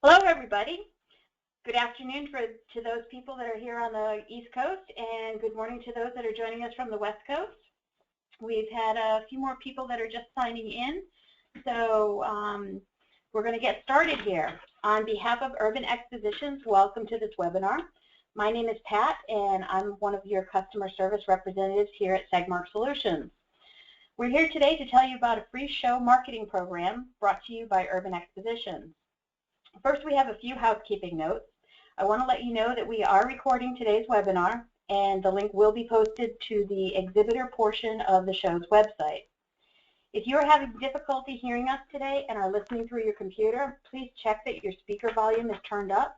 Hello, everybody. Good afternoon to those people that are here on the East Coast, and good morning to those that are joining us from the West Coast. We've had a few more people that are just signing in, so we're going to get started here. On behalf of Urban Expositions, welcome to this webinar. My name is Pat, and I'm one of your customer service representatives here at Segmark Solutions. We're here today to tell you about a free show marketing program brought to you by Urban Expositions. First, we have a few housekeeping notes. I want to let you know that we are recording today's webinar, and the link will be posted to the exhibitor portion of the show's website. If you are having difficulty hearing us today and are listening through your computer, please check that your speaker volume is turned up.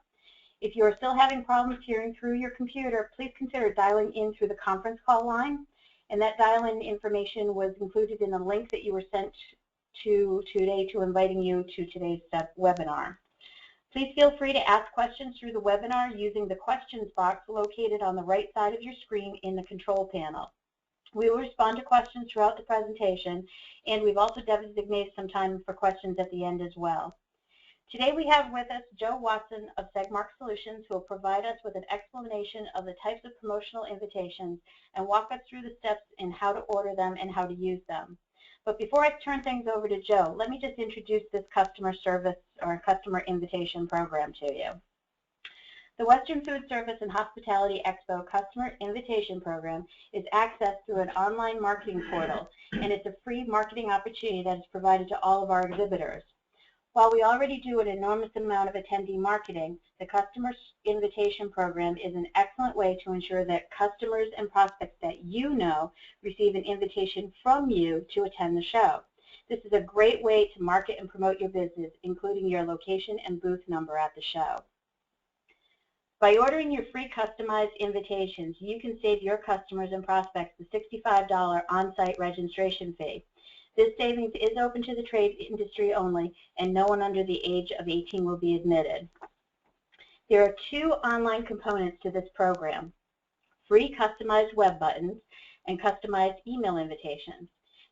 If you are still having problems hearing through your computer, please consider dialing in through the conference call line, and that dial-in information was included in the link that you were sent to today to inviting you to today's webinar. Please feel free to ask questions through the webinar using the questions box located on the right side of your screen in the control panel. We will respond to questions throughout the presentation, and we've also designated some time for questions at the end as well. Today we have with us Joe Watson of Segmark Solutions, who will provide us with an explanation of the types of promotional invitations and walk us through the steps in how to order them and how to use them. But before I turn things over to Joe, let me just introduce this customer service or customer invitation program to you. The Western Food Service and Hospitality Expo Customer Invitation Program is accessed through an online marketing portal, and it's a free marketing opportunity that is provided to all of our exhibitors. While we already do an enormous amount of attendee marketing, the Customer Invitation Program is an excellent way to ensure that customers and prospects that you know receive an invitation from you to attend the show. This is a great way to market and promote your business, including your location and booth number at the show. By ordering your free customized invitations, you can save your customers and prospects the $65 on-site registration fee. This savings is open to the trade industry only, and no one under the age of 18 will be admitted. There are two online components to this program: free customized web buttons and customized email invitations.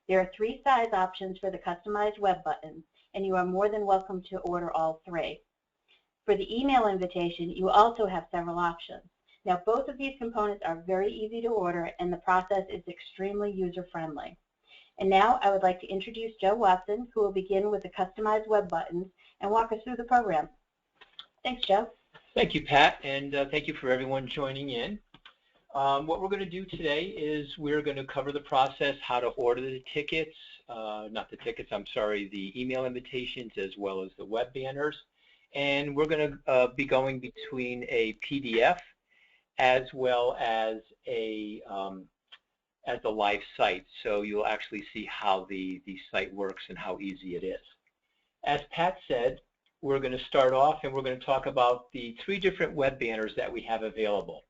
There are three size options for the customized web buttons, and you are more than welcome to order all three. For the email invitation, you also have several options. Now, both of these components are very easy to order, and the process is extremely user-friendly. And now I would like to introduce Joe Watson, who will begin with the customized web buttons and walk us through the program. Thanks, Joe. Thank you, Pat, and thank you for everyone joining in. What we're going to do today is we're going to cover the process, how to order the tickets, the email invitations as well as the web banners. And we're going to be going between a PDF as well as a live site, so you'll actually see how the site works and how easy it is. As Pat said, we're going to start off and we're going to talk about the three different web banners that we have available.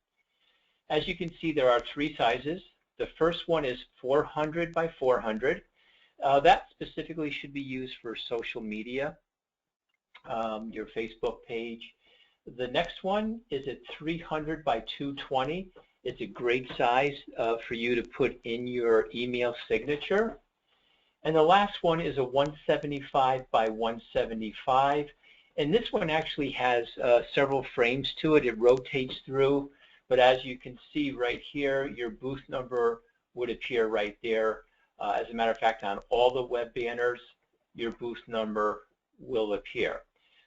As you can see, there are three sizes. The first one is 400 by 400. That specifically should be used for social media, your Facebook page. The next one is at 300 by 220. It's a great size for you to put in your email signature. And the last one is a 175 by 175. And this one actually has several frames to it. It rotates through. But as you can see right here, your booth number would appear right there. As a matter of fact, on all the web banners, your booth number will appear.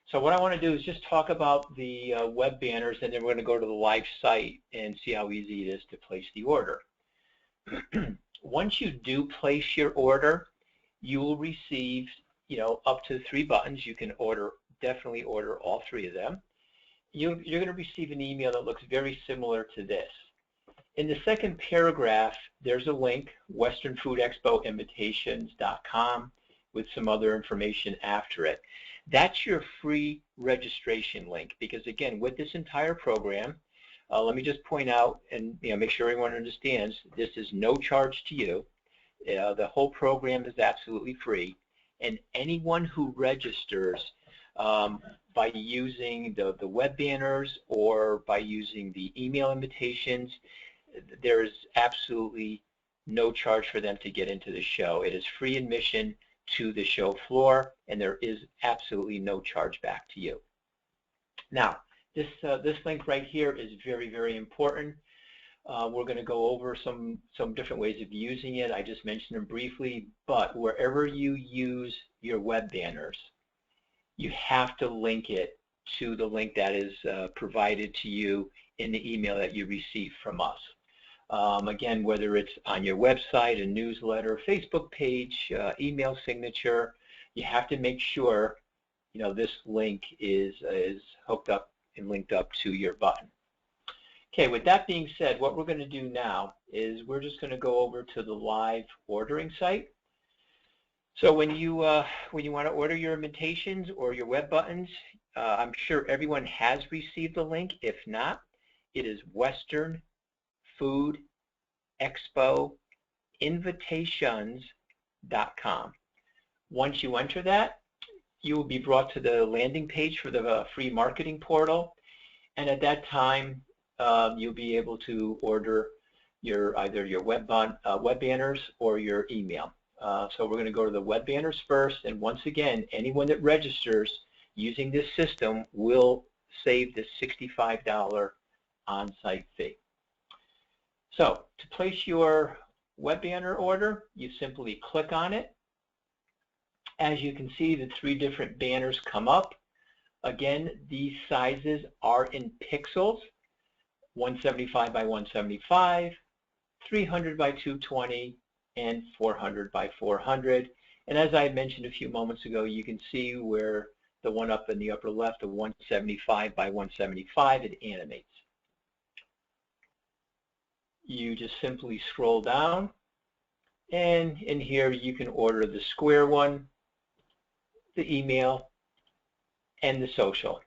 So what I want to do is just talk about the web banners, and then we're going to go to the live site and see how easy it is to place the order. Once you do place your order, you will receive, up to 3 buttons. You can definitely order all 3 of them. You're going to receive an email that looks very similar to this. In the second paragraph, there's a link, westernfoodexpoinvitations.com, with some other information after it. That's your free registration link, because again, with this entire program, let me just point out and make sure everyone understands, this is no charge to you. The whole program is absolutely free, and anyone who registers by using the web banners or by using the email invitations, there is absolutely no charge for them to get into the show. It is free admission to the show floor, and there is absolutely no charge back to you. Now, this link right here is very, very important. We're going to go over some different ways of using it. I just mentioned them briefly, but wherever you use your web banners, you have to link it to the link that is provided to you in the email that you receive from us. Again, whether it's on your website, a newsletter, Facebook page, email signature, you have to make sure this link is hooked up and linked up to your button. Okay, with that being said, what we're going to do now is we're just going to go over to the live ordering site. So when you want to order your invitations or your web buttons, I'm sure everyone has received the link. If not, it is Western Food Expo invitations.com. Once you enter that, you will be brought to the landing page for the free marketing portal, and at that time you'll be able to order either your web banners or your email. So we're going to go to the web banners first, and once again, anyone that registers using this system will save the $65 on-site fee. So to place your web banner order, you simply click on it. As you can see, the 3 different banners come up. Again, these sizes are in pixels, 175 by 175, 300 by 220, and 400 by 400. And as I mentioned a few moments ago, you can see where the one up in the upper left, the 175 by 175, it animates. You just simply scroll down, and in here you can order the square one, the email, and the social.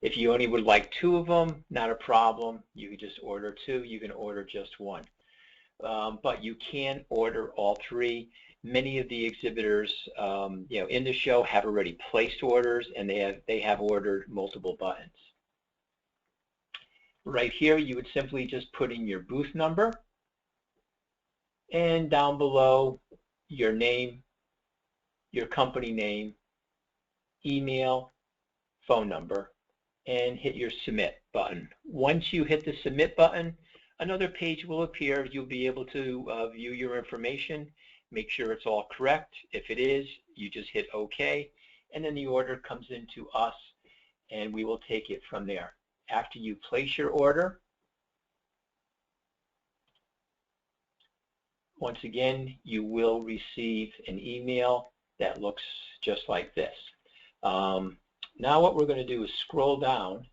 If you only would like 2 of them, not a problem. You can just order 2. You can order just 1. But you can order all 3. Many of the exhibitors, in the show have already placed orders, and they have ordered multiple buttons. Right here, you would simply just put in your booth number, and down below your name, your company name, email, phone number, and hit your submit button. Once you hit the submit button, another page will appear. You'll be able to view your information, make sure it's all correct. If it is, you just hit OK, and then the order comes into us, and we will take it from there. After you place your order, once again, you will receive an email that looks just like this. Now what we're going to do is scroll down.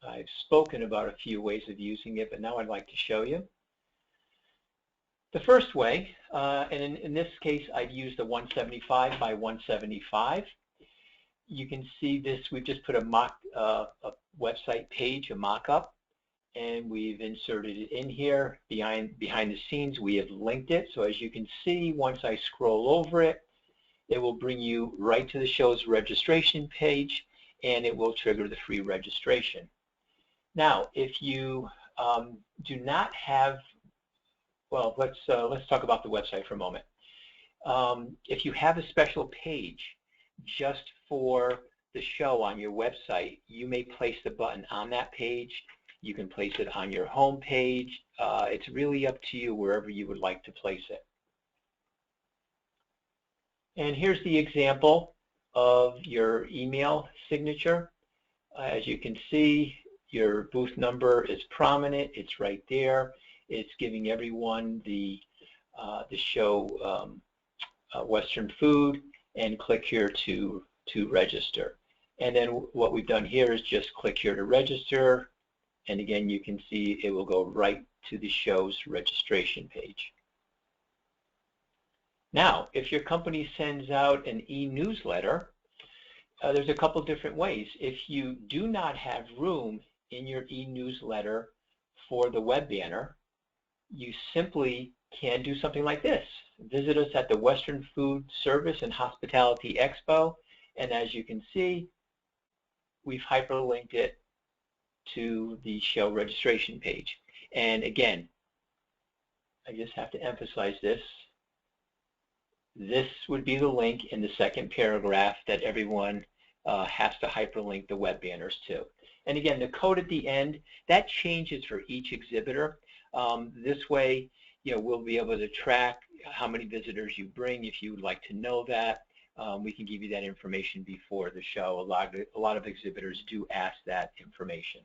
I've spoken about a few ways of using it, but now I'd like to show you. The first way, and in this case I'd use the 175 by 175. You can see this, we've just put a website page, a mock-up, and we've inserted it in here. Behind the scenes we have linked it, so as you can see, once I scroll over it, it will bring you right to the show's registration page, and it will trigger the free registration. Now, if you do not have, well, let's talk about the website for a moment. If you have a special page just for the show on your website, you may place the button on that page. You can place it on your home page. It's really up to you wherever you would like to place it. And here's the example of your email signature. As you can see, your booth number is prominent. It's right there. It's giving everyone the show Western Food, and click here to register. And then what we've done here is just click here to register, and again you can see it will go right to the show's registration page. Now, if your company sends out an e-newsletter, there's a couple different ways. If you do not have room in your e-newsletter for the web banner, you simply can do something like this. Visit us at the Western Food Service and Hospitality Expo, and as you can see, we've hyperlinked it to the show registration page. And again, I just have to emphasize this. This would be the link in the second paragraph that everyone has to hyperlink the web banners too. And again, the code at the end, that changes for each exhibitor. This way, we'll be able to track how many visitors you bring if you would like to know that. We can give you that information before the show. A lot of exhibitors do ask that information.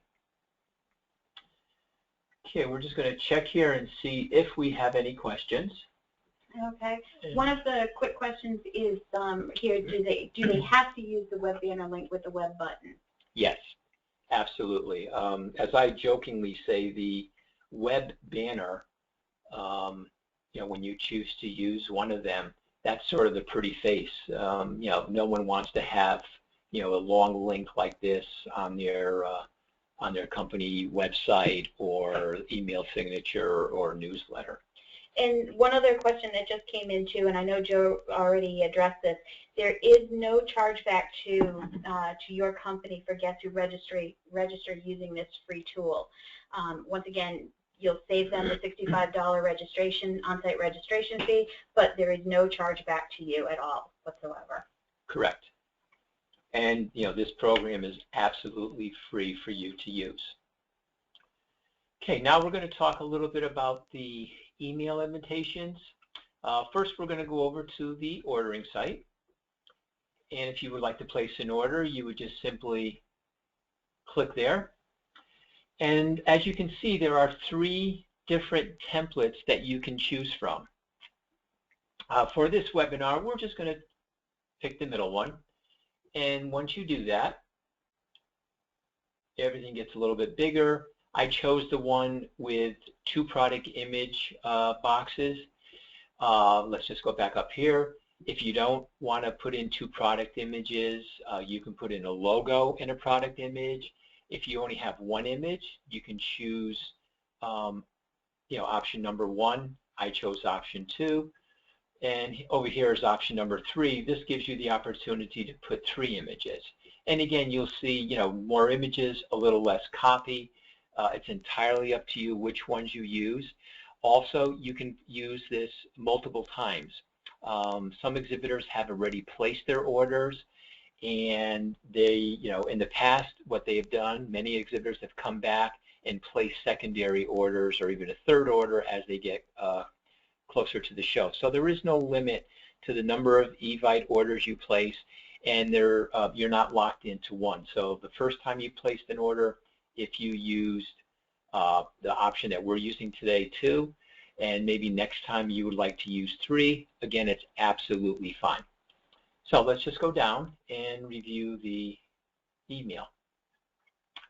Okay, we're just going to check here and see if we have any questions. Okay. One of the quick questions is here, do they have to use the web banner link with the web button? Yes, absolutely. As I jokingly say, the web banner, when you choose to use one of them, that's sort of the pretty face. No one wants to have, a long link like this on their company website or email signature or newsletter. And one other question that just came in too, and I know Joe already addressed this, there is no chargeback to your company for guests who register using this free tool. Once again, you'll save them the $65 on-site registration fee, but there is no chargeback to you at all whatsoever. Correct. And this program is absolutely free for you to use. Okay, now we're going to talk a little bit about the email invitations. First, we're going to go over to the ordering site. And if you would like to place an order, you would just simply click there. And as you can see, there are 3 different templates that you can choose from. For this webinar, we're just going to pick the middle one. And once you do that, everything gets a little bit bigger. I chose the one with 2 product image boxes. Let's just go back up here. If you don't want to put in 2 product images, you can put in a logo and a product image. If you only have 1 image, you can choose option number 1. I chose option 2. And over here is option number 3. This gives you the opportunity to put 3 images. And again, you'll see more images, a little less copy. It's entirely up to you which ones you use. Also, you can use this multiple times. Some exhibitors have already placed their orders, and they, in the past, what they have done, many exhibitors have come back and placed secondary orders or even a 3rd order as they get closer to the show. So there is no limit to the number of Evite orders you place, and you're not locked into one. So the first time you placed an order, if you used the option that we're using today, 2, and maybe next time you would like to use 3, again, it's absolutely fine. So let's just go down and review the email.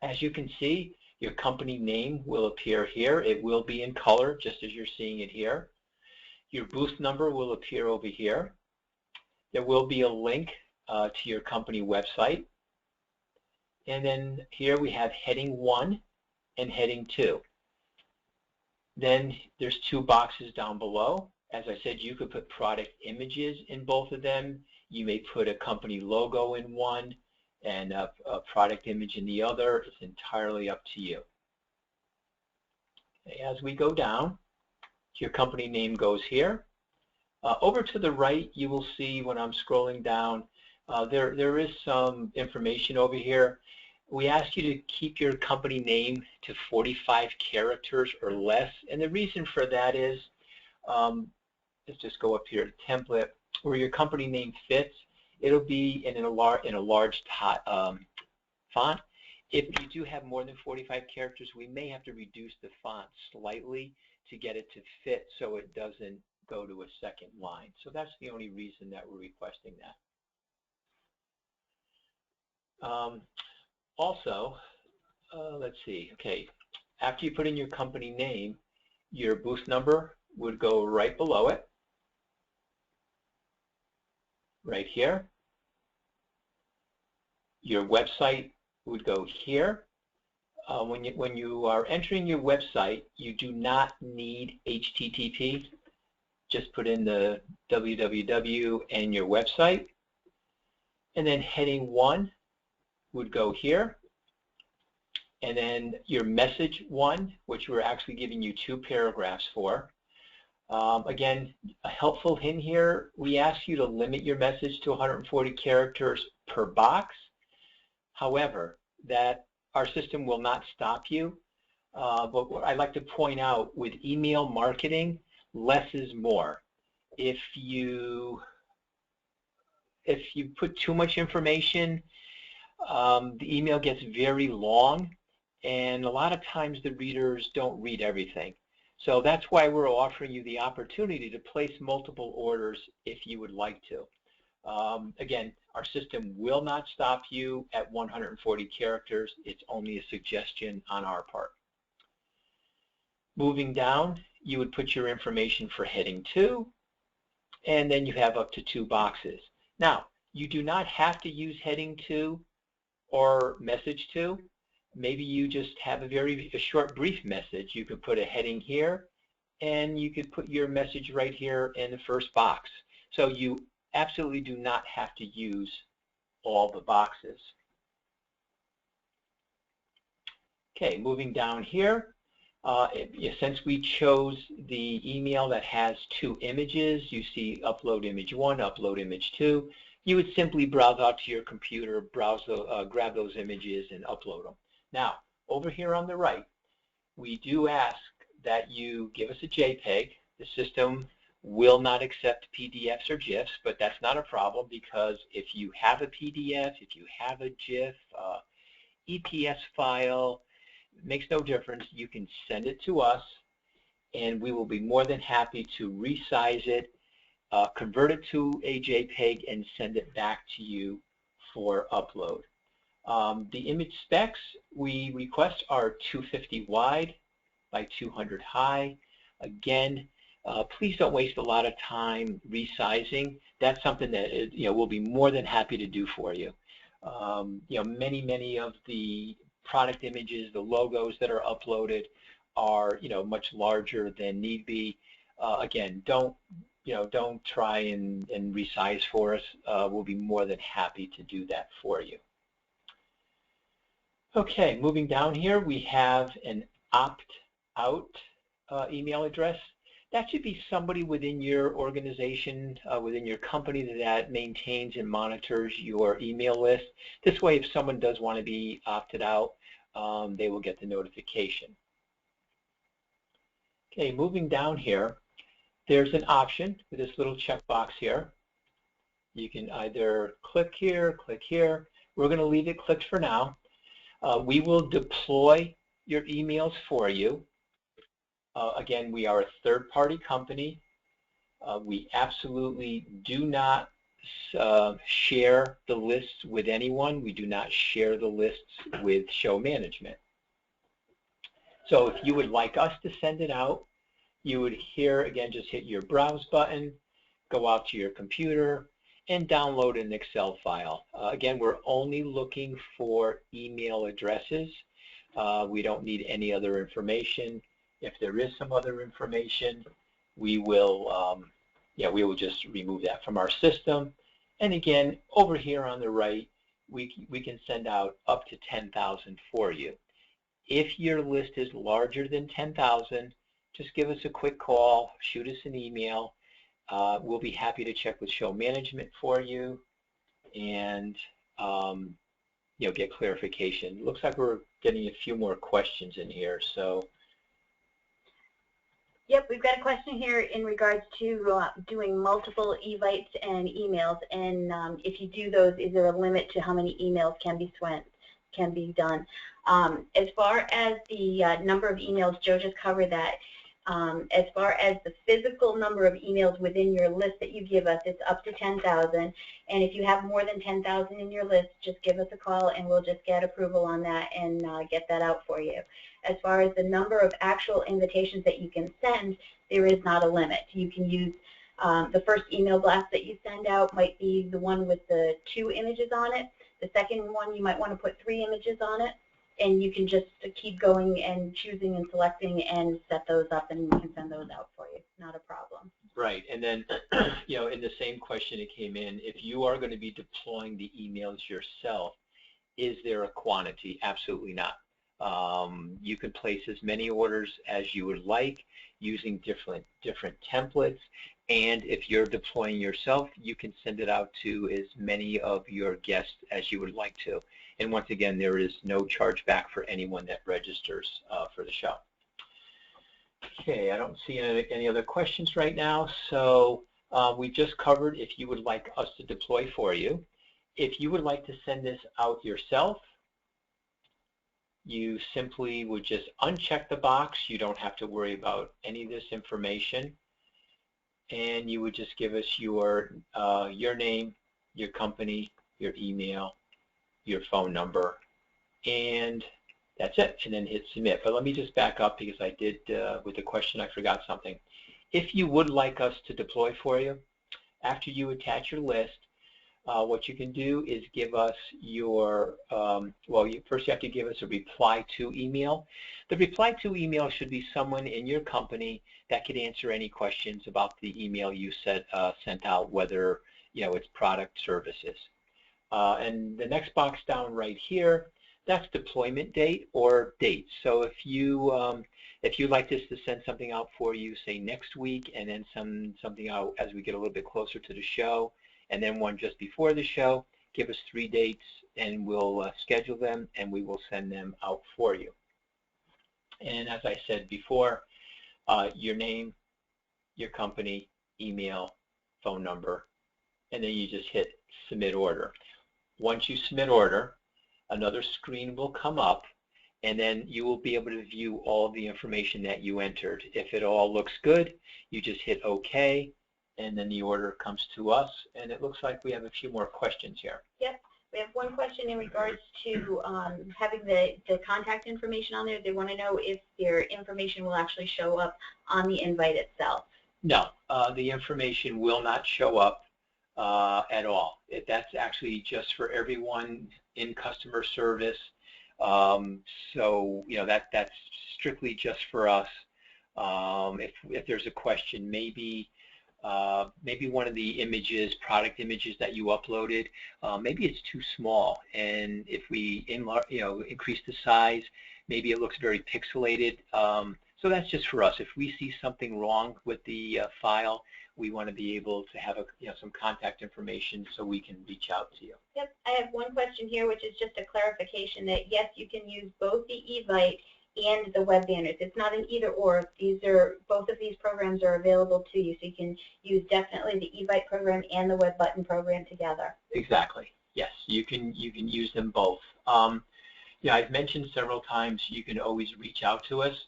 As you can see, your company name will appear here. It will be in color, just as you're seeing it here. Your booth number will appear over here. There will be a link to your company website. And then here we have heading 1 and heading 2. Then there's 2 boxes down below. As I said, you could put product images in both of them. You may put a company logo in one and a product image in the other. It's entirely up to you. Okay, as we go down, your company name goes here. Over to the right, you will see when I'm scrolling down, there is some information over here. We ask you to keep your company name to 45 characters or less, and the reason for that is, let's just go up here to template, where your company name fits. It'll be in a large font. If you do have more than 45 characters, we may have to reduce the font slightly to get it to fit so it doesn't go to a second line. So that's the only reason that we're requesting that. Also, let's see, okay, after you put in your company name, your booth number would go right below it, right here. Your website would go here. When you are entering your website, you do not need HTTP. Just put in the www and your website. And then heading 1 would go here. And then your message 1, which we're actually giving you 2 paragraphs for. Again, a helpful hint here, we ask you to limit your message to 140 characters per box. However, that our system will not stop you. But what I'd like to point out, with email marketing, less is more. If you put too much information, the email gets very long, and a lot of times the readers don't read everything. So that's why we're offering you the opportunity to place multiple orders if you would like to. Again, our system will not stop you at 140 characters. It's only a suggestion on our part. Moving down, you would put your information for heading 2, and then you have up to 2 boxes. Now, you do not have to use heading 2 or message 2. Maybe you just have a short, brief message. You could put a heading here, and you could put your message right here in the first box. So you absolutely do not have to use all the boxes. Okay, moving down here, since we chose the email that has 2 images, you see upload image 1, upload image 2, you would simply browse out to your computer, grab those images and upload them. Now, over here on the right, we do ask that you give us a JPEG. The system will not accept PDFs or GIFs, but that's not a problem, because if you have a PDF, if you have a GIF, EPS file, it makes no difference. You can send it to us, and we will be more than happy to resize it, convert it to a JPEG, and send it back to you for upload. The image specs we request are 250 wide by 200 high. Again, please don't waste a lot of time resizing. That's something that we'll be more than happy to do for you. Many of the product images, the logos that are uploaded are much larger than need be. Again, don't try and resize for us. We'll be more than happy to do that for you. Okay, moving down here, we have an opt-out email address. That should be somebody within your organization, within your company, that maintains and monitors your email list. This way, if someone does want to be opted out, they will get the notification. Okay, moving down here, there's an option with this little checkbox here. You can either click here, click here. We're going to leave it clicked for now. We will deploy your emails for you. Again, we are a third-party company. We absolutely do not share the lists with anyone. We do not share the lists with show management. So if you would like us to send it out, you would just hit your browse button, go out to your computer, and download an Excel file. Again, we're only looking for email addresses. We don't need any other information. If there is some other information, we will just remove that from our system. And again, over here on the right, we can send out up to 10,000 for you. If your list is larger than 10,000, just give us a quick call, shoot us an email. We'll be happy to check with show management for you and get clarification. Looks like we're getting a few more questions in here. So. Yep, we've got a question here in regards to doing multiple evites and emails, and if you do those, is there a limit to how many emails can be done? As far as the number of emails, Joe just covered that. As far as the physical number of emails within your list that you give us, it's up to 10,000. And if you have more than 10,000 in your list, just give us a call and we'll just get approval on that and get that out for you. As far as the number of actual invitations that you can send, there is not a limit. You can use the first email blast that you send out might be the one with the 2 images on it. The second one, you might want to put 3 images on it. And you can just keep going and choosing and selecting and set those up, and we can send those out for you. Not a problem. Right, and then in the same question that came in, if you are going to be deploying the emails yourself, is there a quantity? Absolutely not. You can place as many orders as you would like using different templates, And if you're deploying yourself, you can send it out to as many of your guests as you would like to. And once again, there is no charge back for anyone that registers for the show. Okay, I don't see any other questions right now. So we just covered if you would like us to deploy for you. If you would like to send this out yourself, you simply would just uncheck the box. You don't have to worry about any of this information. And you would just give us your name, your company, your email, your phone number, and that's it, and then hit submit. But let me just back up because I did, with the question, I forgot something. If you would like us to deploy for you, after you attach your list, what you can do is give us your, first you have to give us a reply to email. The reply to email should be someone in your company that could answer any questions about the email you sent out, whether it's product, services. And the next box down right here, that's deployment date or date. So if you'd like us to send something out for you, say next week, and then something out as we get a little bit closer to the show, and then one just before the show, give us 3 dates and we'll schedule them and we will send them out for you. And as I said before, your name, your company, email, phone number, and then you just hit submit order. Once you submit order, another screen will come up, and then you will be able to view all the information that you entered. If it all looks good, you just hit OK, and then the order comes to us, and it looks like we have a few more questions here. Yep, we have one question in regards to having the contact information on there. They want to know if their information will actually show up on the invite itself. No, the information will not show up at all. That's actually just for everyone in customer service. So that's strictly just for us. If there's a question, maybe one of the images, product images that you uploaded, maybe it's too small, and if we increase the size, maybe it looks very pixelated. So that's just for us. If we see something wrong with the file, we want to be able to have some contact information so we can reach out to you. Yep, I have one question here, which is just a clarification that yes, you can use both the eVite and the web banners. It's not an either or. Both of these programs are available to you, so you can use definitely the eVite program and the web button program together. Exactly. Yes, you can use them both. I've mentioned several times you can always reach out to us.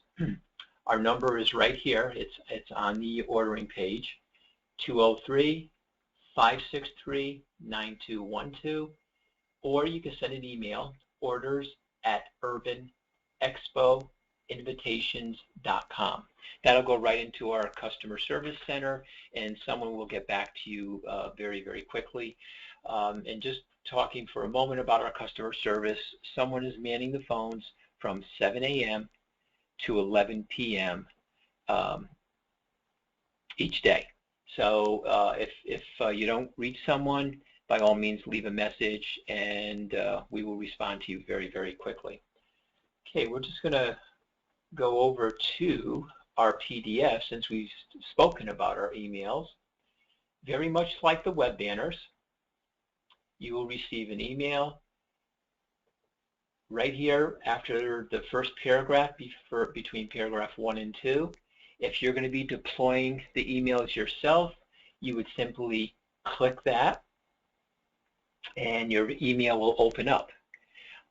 Our number is right here. It's on the ordering page. 203-563-9212, or you can send an email, orders@urbanexpoinvitations.com. That'll go right into our customer service center, and someone will get back to you very, very quickly. And just talking for a moment about our customer service, someone is manning the phones from 7 a.m. to 11 p.m. Each day. So if you don't reach someone, by all means leave a message, and we will respond to you very, very quickly. Okay, we're just going to go over to our PDF since we've spoken about our emails. Very much like the web banners, you will receive an email right here after the first paragraph, between paragraph 1 and 2. If you're going to be deploying the emails yourself, you would simply click that and your email will open up.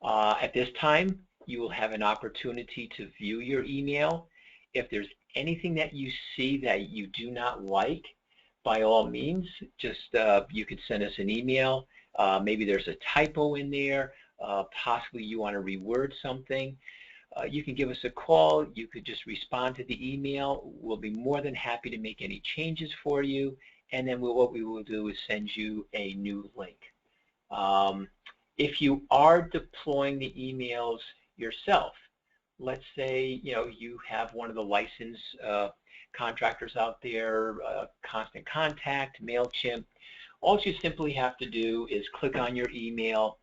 At this time, you will have an opportunity to view your email. If there's anything that you see that you do not like, by all means, just you could send us an email. Maybe there's a typo in there. Possibly you want to reword something. You can give us a call. You could just respond to the email. We'll be more than happy to make any changes for you, and then what we will do is send you a new link. If you are deploying the emails yourself, let's say you have one of the licensed contractors out there, Constant Contact, MailChimp. All you simply have to do is click on your email,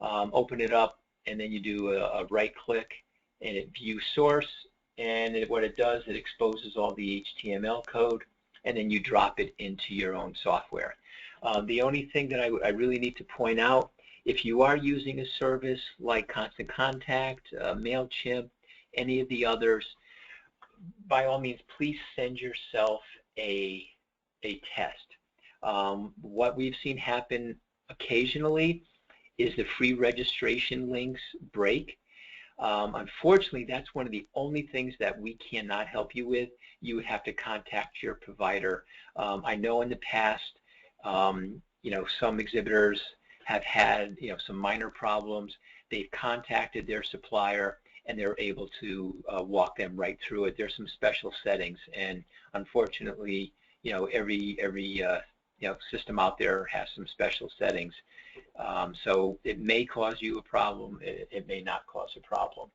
open it up, and then you do a right click and it view source, and what it does, it exposes all the HTML code, and then you drop it into your own software. The only thing that I really need to point out, if you are using a service like Constant Contact, MailChimp, any of the others, by all means, please send yourself a test. What we've seen happen occasionally is the free registration links break. Unfortunately, that's one of the only things that we cannot help you with. You would have to contact your provider. I know in the past, some exhibitors have had, some minor problems. They've contacted their supplier and they're able to walk them right through it. There's some special settings, and unfortunately, every system out there has some special settings. So it may cause you a problem. It may not cause a problem.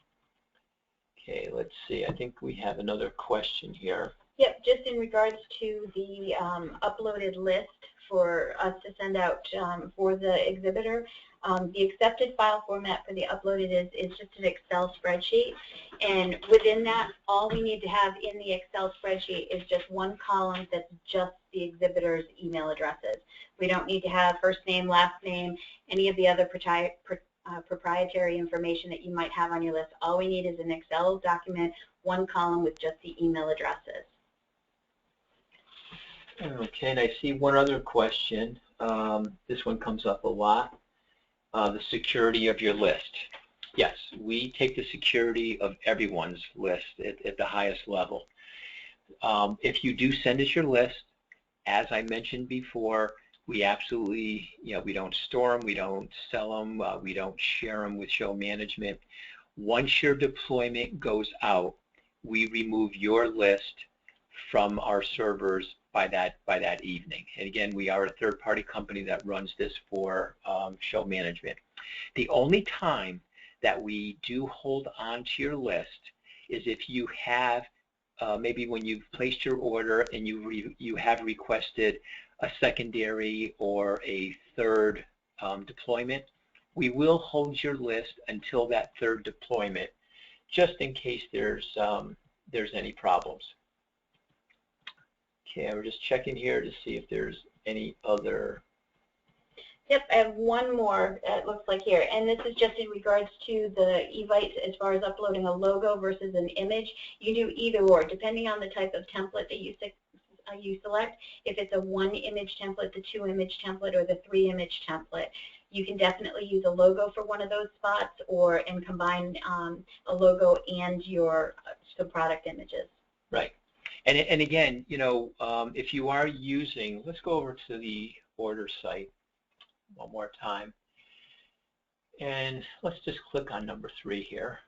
Okay, let's see. I think we have another question here. Yep, just in regards to the uploaded list for us to send out for the exhibitor. The accepted file format for the uploaded is just an Excel spreadsheet, and within that, all we need to have in the Excel spreadsheet is just one column that's just the exhibitor's email addresses. We don't need to have first name, last name, any of the other proprietary information that you might have on your list. All we need is an Excel document, one column with just the email addresses. Okay, and I see one other question. This one comes up a lot. The security of your list. Yes, we take the security of everyone's list at the highest level. If you do send us your list, as I mentioned before, we absolutely, we don't store them, we don't sell them, we don't share them with show management. Once your deployment goes out, we remove your list from our servers by that evening. And again, we are a third-party company that runs this for show management. The only time that we do hold on to your list is if you have maybe when you've placed your order and you have requested a secondary or a third deployment. We will hold your list until that third deployment, just in case there's any problems. Okay, we're just checking here to see if there's any other. Yep, I have one more, it looks like here, and this is just in regards to the Evite as far as uploading a logo versus an image. You do either or, depending on the type of template that you select. If it's a 1-image template, the 2-image template, or the 3-image template, you can definitely use a logo for one of those spots, and combine a logo and some product images. Right. And again, if you are using, let's go over to the order site one more time, and let's just click on number 3 here.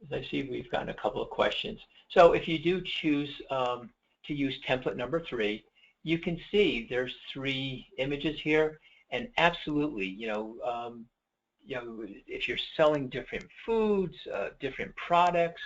As I see, we've gotten a couple of questions. So if you do choose to use template number 3, you can see there's 3 images here, and absolutely, if you're selling different foods, different products,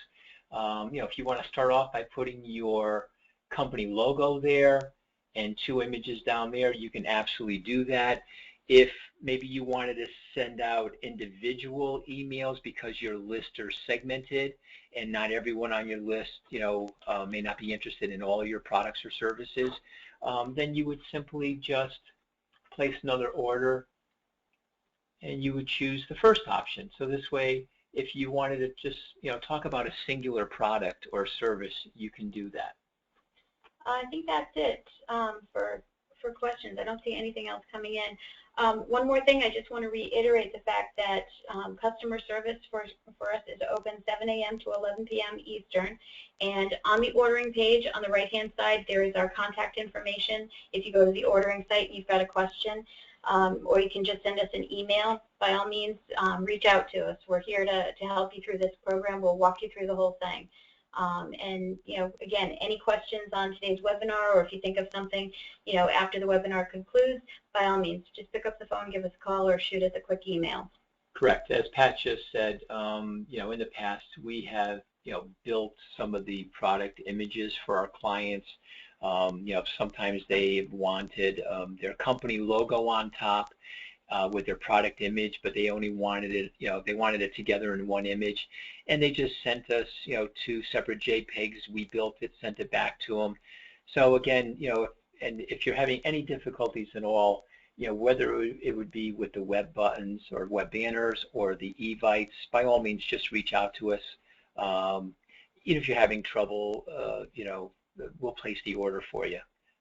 if you want to start off by putting your company logo there and 2 images down there, you can absolutely do that. If maybe you wanted to send out individual emails because your lists are segmented and not everyone on your list, may not be interested in all your products or services, then you would simply just place another order and you would choose the first option. So this way, if you wanted to just, talk about a singular product or service, you can do that. I think that's it for questions. I don't see anything else coming in. One more thing, I just want to reiterate the fact that customer service for us is open 7 a.m. to 11 p.m. Eastern. And on the ordering page on the right-hand side, there is our contact information. If you go to the ordering site and you've got a question, or you can just send us an email, by all means, reach out to us. We're here to help you through this program. We'll walk you through the whole thing. And, again, any questions on today's webinar, or if you think of something, after the webinar concludes, by all means, just pick up the phone, give us a call, or shoot us a quick email. Correct. As Pat just said, in the past, we have, built some of the product images for our clients. Sometimes they've wanted their company logo on top with their product image, but they only wanted it, they wanted it together in one image, and they just sent us, 2 separate JPEGs. We built it, sent it back to them. So again, and if you're having any difficulties at all, whether it would be with the web buttons or web banners or the evites, by all means, just reach out to us. Even if you're having trouble, we'll place the order for you.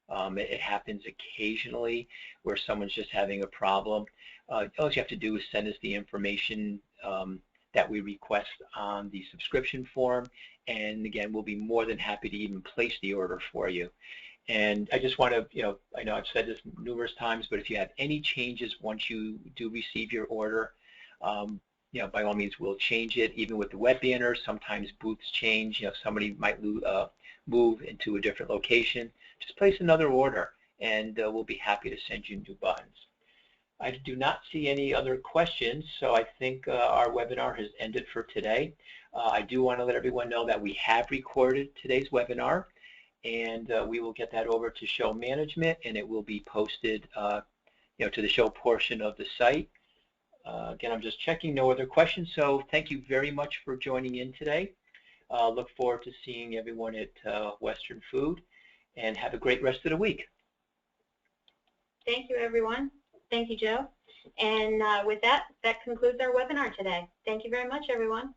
It happens occasionally where someone's just having a problem. All you have to do is send us the information that we request on the subscription form, and again, we'll be more than happy to even place the order for you. And I just want to, I know I've said this numerous times, but if you have any changes once you do receive your order, by all means, we'll change it. Even with the web banners, sometimes booths change. Somebody might move into a different location. Just place another order, and we'll be happy to send you new buttons. I do not see any other questions, so I think our webinar has ended for today. I do want to let everyone know that we have recorded today's webinar, and we will get that over to show management, and it will be posted to the show portion of the site. Again, I'm just checking, no other questions, so thank you very much for joining in today. Look forward to seeing everyone at Western Food, and have a great rest of the week. Thank you, everyone. Thank you, Joe. And with that concludes our webinar today. Thank you very much, everyone.